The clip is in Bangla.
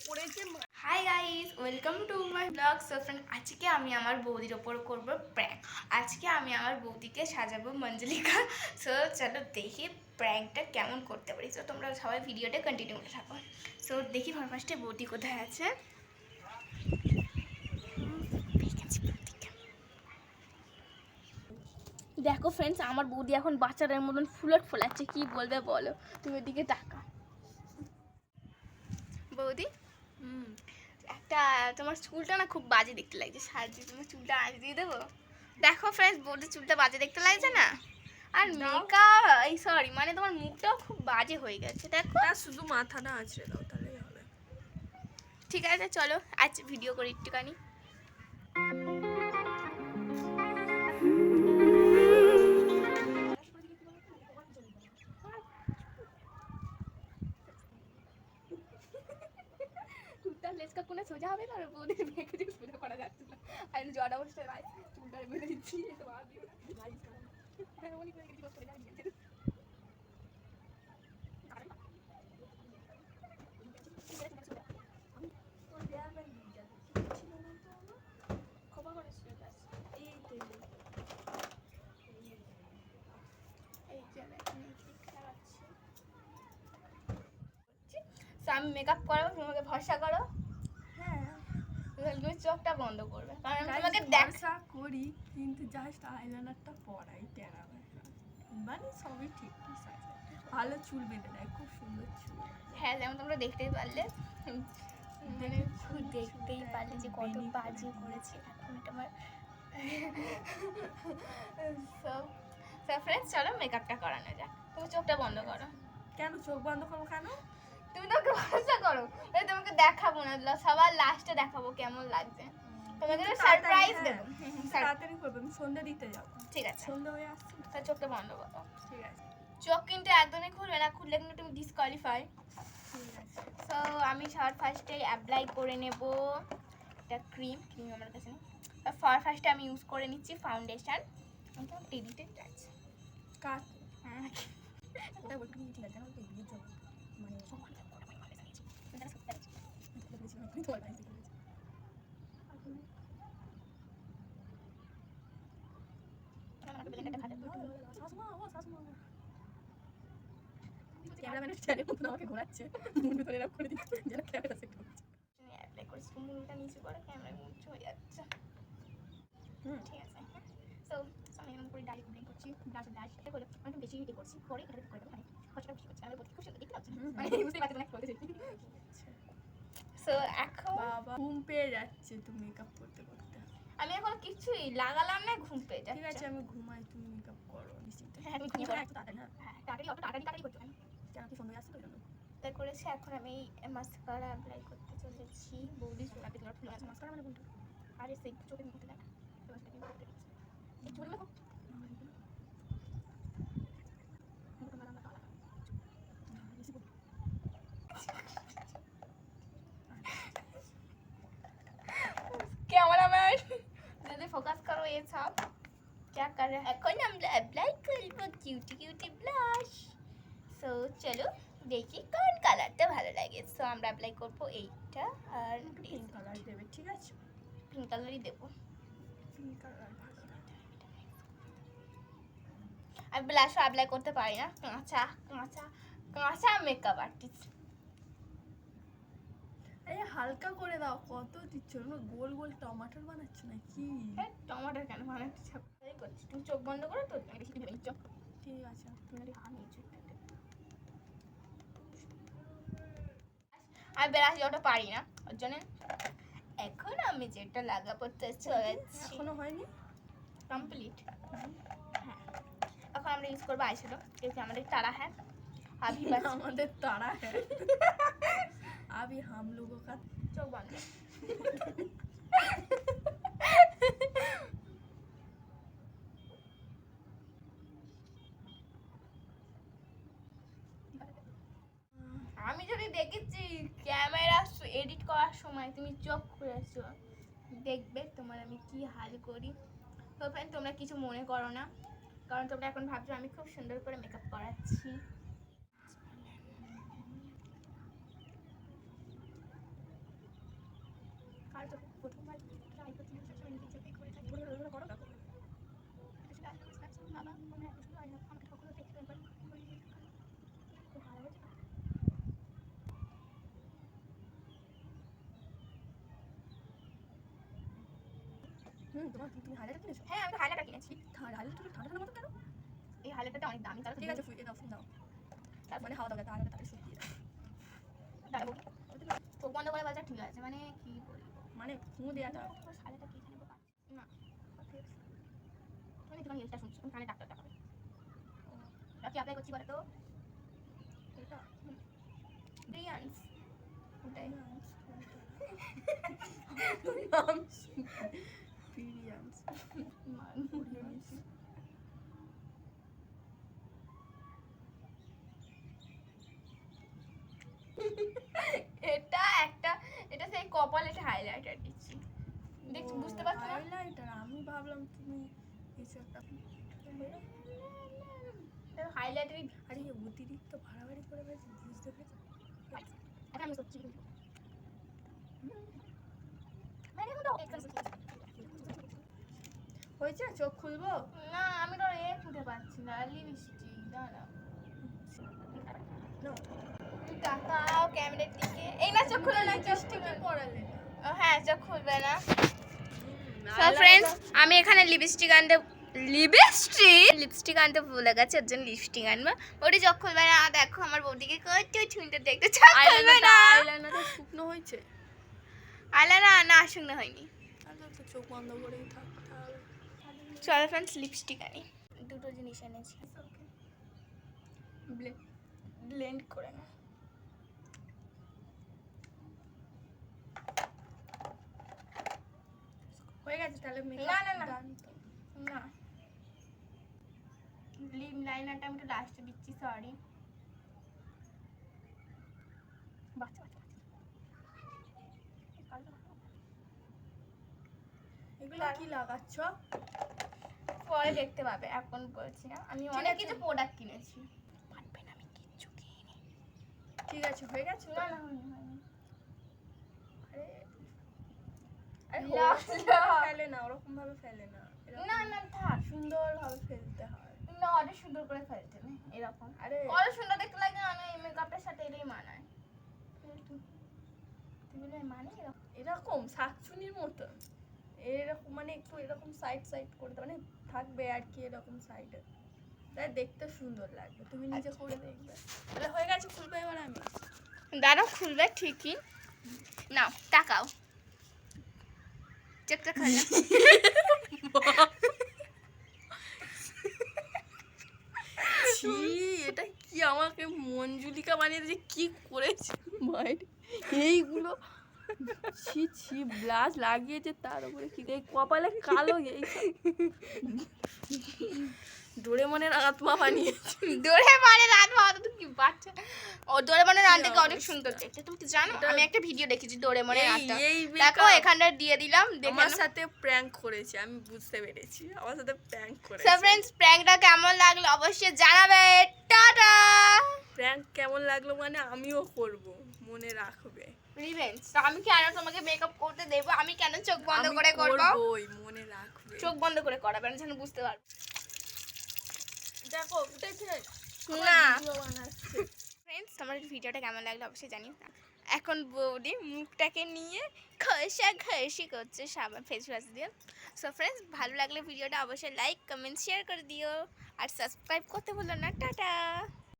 পড়েছে। Hi guys, welcome to my blog. So friend, আজকে আমি আমার বৌদির ওপর করব প্র্যাঙ্ক। আজকে আমি আমার বৌদিকে সাজাবো মঞ্জলিকা। সো চলো দেখি প্র্যাঙ্কটা কেমন করতে পারি। সো তোমরা সবাই ভিডিওটা কন্টিনিউ করে থাকো। সো দেখি ফার্স্টে বৌদি কোথায় আছে। দেখো ফ্রেন্ডস, আমার বৌদি এখন বাচ্চাদের মতন ফুলট ফোলাচ্ছে। কি বলবে বলো, তুমি ওদিকে টাকা বৌদি। একটা তোমার চুলটা না খুব বাজে দেখতে লাগছে, সাজিয়ে তোমার চুলটা আজ দিয়ে দেবো। দেখো ফ্রেন্ডস, বৌদির চুলটা বাজে দেখতে লাগছে না? আর মেকআপ, এই সরি মানে তোমার মুখটাও খুব বাজে হয়ে গেছে। দেখো শুধু মাথাটা আঁচড়ে দাও তাহলেই হবে। ঠিক আছে, চলো আজ ভিডিও করি একটুখানি। লেজকা কোনে সোজা হবে না, বৌদির মেয়েকে দিয়ে সোজা করা যাচ্ছে না। আর জড়া অবস্থায় রাই চুলটা বেঁধে দিচ্ছি। তো ভাবি গাইস কারণ অনেক করে কিছু করে যাচ্ছে। আমি মেকআপ করাবো, তোমাকে ভরসা করো। হ্যাঁ, তুমি চোখটা বন্ধ করবে, কারণ আমি তোমাকে তোমাকে দেখা করি কিন্তু জাস্ট আইলাইনারটা পরাই টেরা মানে সবই ঠিক আছে। ভালো চুল বেঁধে দেয়, খুব সুন্দর চুল। হ্যাঁ, যেমন তোমরা দেখতেই পারলে, মানে খুব দেখতেই পারলে যে কত বাজে করেছে। এখন এটা আমার ফ্রেন্ডস, চলো মেকআপটা করানো যাক। তুমি চোখটা বন্ধ করো। কেন চোখ বন্ধ করবো কেন? তুমি তোমাকে ভরসা করো, তোমাকে দেখাবো না, সবার লাস্টে দেখাবো কেমন লাগছে। তোমাকে সারপ্রাইজ দেবো। তাড়াতাড়ি করবে, আমি সন্ধ্যা দিতে যাবো। ঠিক আছে, সন্ধ্যা হয়ে আসছে। তাহলে চোখটা বন্ধ করো। ঠিক আছে। চোখ কিন্তু একদমই খুলবে না, খুললে কিন্তু তুমি ডিসকোয়ালিফাই। ঠিক আছে। সো আমি সবার ফার্স্টে অ্যাপ্লাই করে নেব একটা ক্রিম আমার কাছে নেই। ফার্স্টে আমি ইউজ করে নিচ্ছি ফাউন্ডেশন। এটা টেডিতে যাচ্ছে কাট। হ্যাঁ, ওটা বলতে কি ঠিক আছে না, ওই বিয়ের জন্য মানে সব ভালো করে আমি ভালো লাগিয়েছি। এটা সত্যি আছে। এটা বলেছি আমি তোমার কাছে বলেছি। আমাকে বেলেনটা খাতে দাও। শাসমা, ও শাসমা। ক্যামেরাম্যানের চ্যানেল মতো আমাকে ঘোরাচ্ছে। মুন্ডু ধরে এরকম করে দিচ্ছে যেন ক্যামেরা সেট করছে। আমি অ্যাপ্লাই করেছি, মুখটা নিচে করে ক্যামেরায় মুখ হয়ে যাচ্ছে। ঠিক আছে। সো আমি এরকম করে ডালি ব্লেন্ড করছি, ব্লাশ এটা করে আমি বেশি হিটে করছি, করে এটা করে দেবো। মানে খরচাটা বেশি করছি, আমি বলতে খুব সুন্দর দেখতে পাচ্ছি। মানে বুঝতেই পারছি না কি বলতে চাইছি। সো এখন বাবা ঘুম পেয়ে যাচ্ছে তুমি মেকআপ করতে করতে। আমি এখন কিছুই লাগালাম না, ঘুম পেয়ে যাচ্ছে। ঠিক আছে, আমি ঘুমাই, তুমি মেকআপ করো নিশ্চিন্তে। হ্যাঁ, আমি ঘুমিয়ে পড়ি। একটু তাড়াতাড়ি না? হ্যাঁ, তাড়াতাড়ি করতে হয়। কেন কি সন্ধ্যা আসছে তো জন্য তাই করেছি। এখন আমি মাস্কারা অ্যাপ্লাই করতে চলেছি। বৌদি সোনাতে তোমার ফুল আছে। মাস্কারা মানে কোনটা? আরে সেই চোখের মধ্যে দেখা এই চুল দেখো। कैमरामैन जल्दी फोकस करो, ये सब क्या कर रहे हैं। এখন আমরা অ্যাপ্লাই করব কিউটি কিউটি ব্লাশ। সো চলো দেখি কোন কালারটা ভালো লাগে। সো আমরা অ্যাপ্লাই করব এইটা, আর পিঙ্ক কালার দেবে। ঠিক আছে, পিঙ্ক কালারই দেব। পিঙ্ক কালার ভালো লাগে। আমি ব্লাশও অ্যাপ্লাই করতে পারি না, কাঁচা কাঁচা কাঁচা মেকআপ আর্টিস্ট। এই হালকা করে দাও, কত দিচ্ছ? গোল গোল টমেটোর বানাচ্ছ নাকি? হ্যাঁ, টমেটোর কেন বানাচ্ছি? তাই করছি। তুমি চোখ বন্ধ করো তো, আমি বেশি ভেবে নিচ্ছ। ঠিক আছে, তুমি যদি হাত নিচ্ছ আমি ব্রাশ ওটা পারি না, ওর জন্য এখন আমি যেটা লাগাবো চলেছি। এখনো হয়নি কমপ্লিট। হ্যাঁ, এখন আমরা ইউজ করবো আইশ্যাডো, क्योंकि আমাদের तारा है अभी बस আমাদের তারা है अभी हम लोगों का। চোখ বন্ধ। আমি যদি দেখেছি ক্যামেরা এডিট করার সময় তুমি চোখ খুলেছো, দেখবে তোমার আমি কি হাল করি। তো ফ্রেন্ড, তোমরা কিছু মনে করো না, কারণ তোমরা এখন ভাবছো আমি খুব সুন্দর করে মেকআপ করাচ্ছি। আর তো প্রথমবার ট্রাই করছি সবসময় নিজের চোখে করে থাকি করো না বাবা মনে হয় কিছু হয় না আমাকে ঠাকুর দেখতে একবার খুব ভালো হয়েছে তুমি হাইলাইটার কিনেছো? হ্যাঁ আমি তো হাইলাইটার কিনেছি হাইলাইটার ঠান্ডা মতো কেন? এই হাইলাইটারটা অনেক দামি তাহলে ঠিক আছে ফুল দাও মানে হাওয়া দাও তাহলে তাকে শুকিয়ে দাঁড়াবো চোখ বন্ধ করে বাজার ঠিক আছে মানে কি বলি মানে ফুঁ দেওয়াটা হাইলাইটার কি এখানে না তুমি তোমার ইয়েটা শুনছো কানে ডাক্তারটা পাবে কি অ্যাপ্লাই করছি বলো তো এটা ব্রিলিয়ান্স ওটাই নাম পিরিয়ান্স এটা সেই কপালে হাইলাইটার দিচ্ছি দেখছি বুঝতে পারছো না হাইলাইটার আমি ভাবলাম তুমি কিছু একটা হাইলাইটারই আরে অতিরিক্ত বাড়াবাড়ি করে ফেলছি বুঝতে পেরেছি এখন আমি সত্যি মানে এখন তো হয়েছে চোখ খুলবো না আমি তো খুঁজে পাচ্ছি না লিপস্টিক দাঁড়া তাকাও ক্যামেরার দিকে এই না চোখ খুলে না লিপস্টিকে পড়ালে হ্যাঁ চোখ খুলবে না সো ফ্রেন্ডস আমি এখানে লিপস্টিক আনতে ভুলে গেছি ওর জন্য লিপস্টিক আনবো ওটি চোখ খুলবে না দেখো আমার বৌদিকে কত সুন্দর দেখতে চোখ খুলবে না আইলাইনারটা শুকনো হয়েছে আইলাইনার না শুকনো হয়নি তাহলে তো চোখ বন্ধ করেই থাকতে হবে চলো ফ্রেন্ডস লিপস্টিক আনি দুটো জিনিস এনেছি ব্লেন্ড করে না হয়ে গেছে তাহলে না, না, না। না লিপ লাইনারটা আমি একটু লাস্টে দিচ্ছি সরি বাচ্চা এগুলো কি লাগাচ্ছ পরে দেখতে পাবে এখন বলছি না আমি অনেক কিছু প্রোডাক্ট কিনেছি পারবে না আমি কিচ্ছু কিনি ঠিক আছে হয়ে গেছে না না হয়নি আরে ফেলে না ওরকম ভাবে ফেলে না না না থাক সুন্দর ভাবে ফেলতে হয় না অনেক সুন্দর করে ফেলতে না এরকম আরে কত সুন্দর দেখতে লাগে না এই মেকআপের সাথে এটাই মানায় তুমি মানে এরকম শাকচুনির মতো এরকম মানে একটু এরকম সাইড করে মানে থাকবে আর কি এরকম সাইডে তাই দেখতে সুন্দর লাগবে তুমি নিজে করে দেখবে তাহলে হয়ে গেছে খুলবে এবার আমি দাঁড়াও খুলবে ঠিকই নাও তাকাও চেকটা খাই ছি এটা কি আমাকে মঞ্জুলিকা বানিয়ে দিয়ে কি করেছে মায়ের এইগুলো ছি ছি ব্লাশ লাগিয়েছে তার উপরে কি এই কপালে কালো এই ডোরেমনের আত্মা বানিয়েছে ডোরেমনের আত্মা তো কি বাচ্চা ও ডোরেমনের আত্মাকে অনেক সুন্দর দেখতে তুমি কি জানো আমি একটা ভিডিও দেখেছি ডোরেমনের আত্মা দেখো এখানটা দিয়ে দিলাম আমার সাথে প্র্যাঙ্ক করেছে আমি বুঝতে পেরেছি আমার সাথে প্র্যাঙ্ক করেছে সো फ्रेंड्स প্র্যাঙ্কটা কেমন লাগলো অবশ্যই জানাবে টাটা প্র্যাঙ্ক কেমন লাগলো মানে আমিও করব মনে রাখবে রিভেঞ্জ আমি কেন তোমাকে মেকআপ করতে দেব আমি কেন চোখ বন্ধ করে করব ওই মনে রাখবে চোখ বন্ধ করে করাবে না যেন বুঝতে পারবে দেখো উঠেছে না ভিডিও বানাচ্ছে ফ্রেন্ডস আমার ভিডিওটা কেমন লাগলো অবশ্যই জানিও এখন বৌদি মুখটাকে নিয়ে ঘষি করছে সাবান ফেস ওয়াশ দিয়ে সো ফ্রেন্ডস ভালো লাগলে ভিডিওটা অবশ্যই লাইক কমেন্ট শেয়ার করে দিও আর সাবস্ক্রাইব করতে ভুলো না টাটা